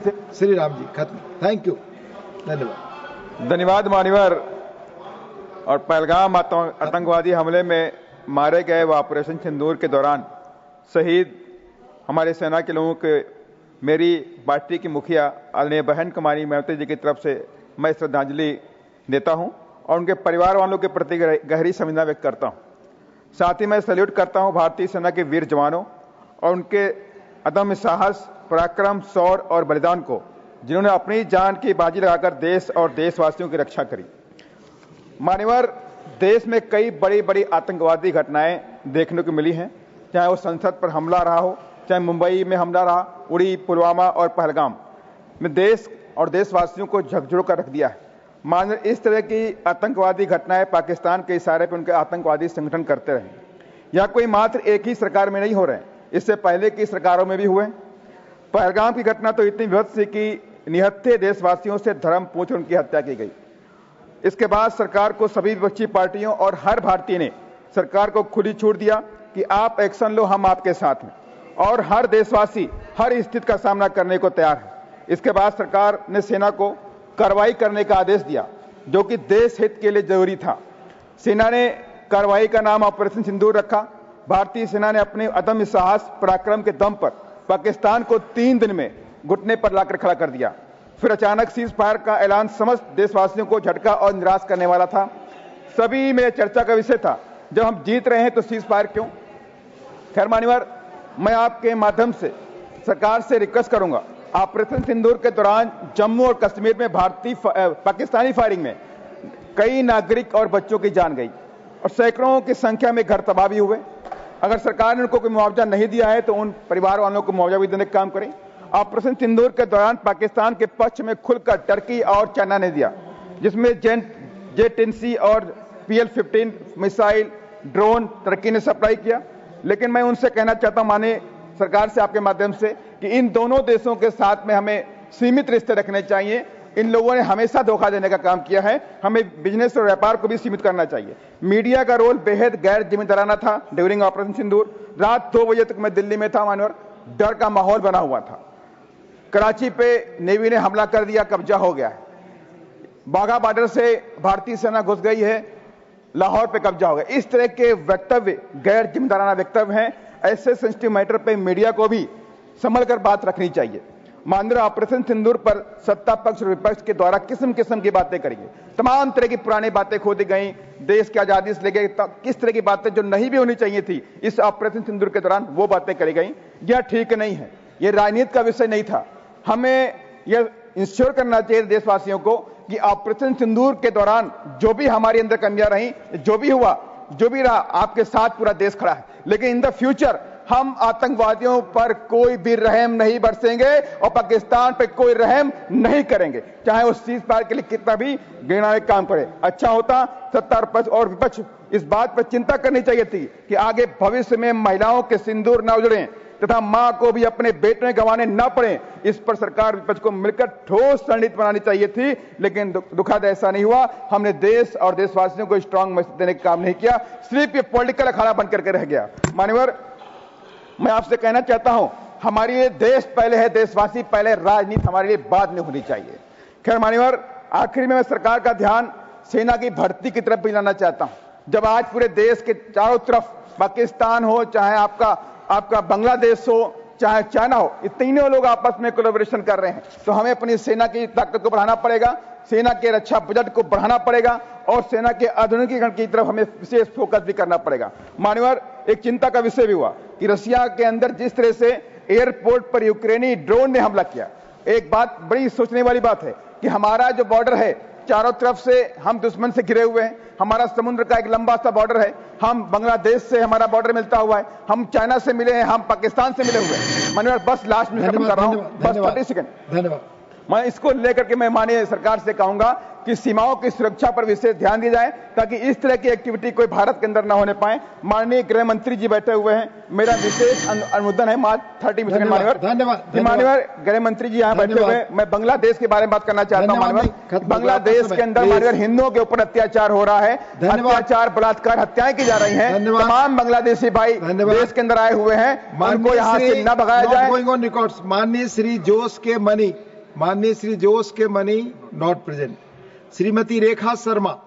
श्री राम जी खत्म। Thank you, धन्यवाद। धन्यवाद मान्यवर। और पहलगाम आतंकवादी हमले में मारे गए व ऑपरेशन सिंदूर के दौरान शहीद हमारे सेना के लोगों के मेरी पार्टी की मुखिया आदरणीय बहन कुमारी मायावती जी की तरफ से मैं श्रद्धांजलि देता हूं और उनके परिवार वालों के प्रति गहरी संवेदना व्यक्त करता हूं। साथ ही मैं सैल्यूट करता हूं भारतीय सेना के वीर जवानों और उनके अदम्य साहस, पराक्रम, शौर्य और बलिदान को, जिन्होंने अपनी जान की बाजी लगाकर देश और देशवासियों की रक्षा करी। मान्यवर, देश में कई बड़ी बड़ी आतंकवादी घटनाएं देखने को मिली हैं, चाहे वो संसद पर हमला रहा हो, चाहे मुंबई में हमला रहा, उड़ी, पुलवामा और पहलगाम में देश और देशवासियों को झकझोर कर रख दिया है। मान्यवर, इस तरह की आतंकवादी घटनाएं पाकिस्तान के इशारे पर उनके आतंकवादी संगठन करते रहे। यह कोई मात्र एक ही सरकार में नहीं हो रहे हैं, इससे पहले की सरकारों में भी हुए। पहलगाम की घटना तो इतनी विभत्स थी कि निहत्थे देशवासियों से धर्म पूछ उनकी हत्या की गई। इसके बाद सरकार को सभी विपक्षी पार्टियों और हर भारतीय ने सरकार को खुली छूट दिया कि आप एक्शन लो, हम आपके साथ हैं, और हर देशवासी हर स्थिति का सामना करने को तैयार है। इसके बाद सरकार ने सेना को कार्रवाई करने का आदेश दिया, जो कि देश हित के लिए जरूरी था। सेना ने कार्रवाई का नाम ऑपरेशन सिंदूर रखा। भारतीय सेना ने अपने अदम्य साहस, पराक्रम के दम पर पाकिस्तान को 3 दिन में घुटने पर लाकर खड़ा कर दिया। फिर अचानक सीज फायर का ऐलान समस्त देशवासियों को झटका और निराश करने वाला था। सभी में चर्चा का विषय था, जब हम जीत रहे हैं तो सीज फायर क्यों। खैर मान्यवर, मैं आपके माध्यम से सरकार से रिक्वेस्ट करूंगा, ऑपरेशन सिंदूर के दौरान जम्मू और कश्मीर में पाकिस्तानी फायरिंग में कई नागरिक और बच्चों की जान गई और सैकड़ों की संख्या में घर तबाह भी हुए। अगर सरकार ने उनको कोई मुआवजा नहीं दिया है तो उन परिवार वालों को मुआवजा भी देने का काम करें। ऑपरेशन सिंदूर के दौरान पाकिस्तान के पक्ष में खुलकर टर्की और चाइना ने दिया, जिसमें J-10C और PL-15 मिसाइल, ड्रोन टर्की ने सप्लाई किया। लेकिन मैं उनसे कहना चाहता हूं, माननीय सरकार से आपके माध्यम से, कि इन दोनों देशों के साथ में हमें सीमित रिश्ते रखने चाहिए। इन लोगों ने हमेशा धोखा देने का काम किया है, हमें बिजनेस और व्यापार को भी सीमित करना चाहिए। मीडिया का रोल बेहद गैर जिम्मेदाराना था ड्यूरिंग ऑपरेशन सिंदूर। रात 2 बजे तक मैं दिल्ली में था मानवर, डर का माहौल बना हुआ था। कराची पे नेवी ने हमला कर दिया, कब्जा हो गया है। बाघा बॉर्डर से भारतीय सेना घुस गई है, लाहौर पे कब्जा हो गया। इस तरह के वक्तव्य गैर जिम्मेदाराना वक्तव्य हैं। ऐसे सेंसिटिव मैटर पे मीडिया को भी संभल कर बात रखनी चाहिए। माननीय ऑपरेशन सिंदूर पर सत्ता पक्ष और विपक्ष के द्वारा किस्म किस्म की बातें करी गई, तमाम तरह की पुरानी बातें खोदी गई, देश की आजादी से लेकर किस तरह की बातें जो नहीं भी होनी चाहिए थी इस ऑपरेशन सिंदूर के दौरान वो बातें करी गई। यह ठीक नहीं है, यह राजनीति का विषय नहीं था। हमें यह इंश्योर करना चाहिए देशवासियों को कि ऑपरेशन सिंदूर के दौरान जो भी हमारे अंदर कमियां रही, जो भी हुआ, जो भी रहा, आपके साथ पूरा देश खड़ा है। लेकिन इन द फ्यूचर हम आतंकवादियों पर कोई भी रहम नहीं बरसेंगे और पाकिस्तान पर कोई रहम नहीं करेंगे, चाहे वो सीज फायर के लिए कितना भी घृणात्मक काम करे। अच्छा होता सत्ता और विपक्ष इस बात पर चिंता करनी चाहिए थी कि आगे भविष्य में महिलाओं के सिंदूर न उजड़े तथा मां को भी अपने बेटे गंवाने न पड़े। इस पर सरकार विपक्ष को मिलकर ठोस रणनीति बनानी चाहिए थी, लेकिन दुखद ऐसा नहीं हुआ। हमने देश और देशवासियों को स्ट्रांग मैसेज देने का काम नहीं किया, सिर्फ ये पॉलिटिकल अखाड़ा बन करके रह गया। मान्यवर, मैं आपसे कहना चाहता हूं, हमारे लिए देश पहले है, देशवासी पहले, राजनीति हमारे लिए बाद में होनी चाहिए। खैर मान्यवर, आखिर में मैं सरकार का ध्यान सेना की भर्ती की तरफ भी लाना चाहता हूं। जब आज पूरे देश के चारों तरफ पाकिस्तान हो, चाहे आपका बांग्लादेश हो, चाहे चाइना हो, ये तीनों लोग आपस में कोलैबोरेशन कर रहे हैं, तो हमें अपनी सेना की ताकत को बढ़ाना पड़ेगा, सेना के रक्षा बजट को बढ़ाना पड़ेगा और सेना के आधुनिकीकरण की तरफ हमें विशेष फोकस भी करना पड़ेगा। मान्यवर, एक चिंता का विषय भी हुआ कि रशिया के अंदर जिस तरह से एयरपोर्ट पर यूक्रेनी ड्रोन ने हमला किया। एक बात बड़ी सोचने वाली बात है कि हमारा जो बॉर्डर है, चारों तरफ से हम दुश्मन से घिरे हुए हैं, हमारा समुद्र का एक लंबा सा बॉर्डर है, हम बांग्लादेश से हमारा बॉर्डर मिलता हुआ है, हम चाइना से मिले हैं, हम पाकिस्तान से मिले हुए हैं। माननीय, बस लास्ट में खत्म कर रहा हूं, बस 30 सेकंड। धन्यवाद। मैं इसको लेकर के मैं माननीय सरकार से कहूंगा कि सीमाओं की सुरक्षा पर विशेष ध्यान दिया जाए ताकि इस तरह की एक्टिविटी कोई भारत के अंदर न होने पाए। माननीय गृह मंत्री जी बैठे हुए हैं, मेरा विशेष अनुमोदन है, मात्र 30 सेकंड। माननीय गृह मंत्री जी यहाँ बैठे हुए हैं, मैं बांग्लादेश के बारे में बात करना चाहता हूँ। माननीय, बांग्लादेश के अंदर माननीय हिंदुओं के ऊपर अत्याचार हो रहा है, अत्याचार, बलात्कार, हत्याएं की जा रही हैं। तमाम बांग्लादेशी भाई देश के अंदर आए हुए हैं, उनको यहाँ से न भगाया जाए। माननीय श्री जोश के मनी माननीय श्री जोश के money not present, Shrimati Rekha Sharma,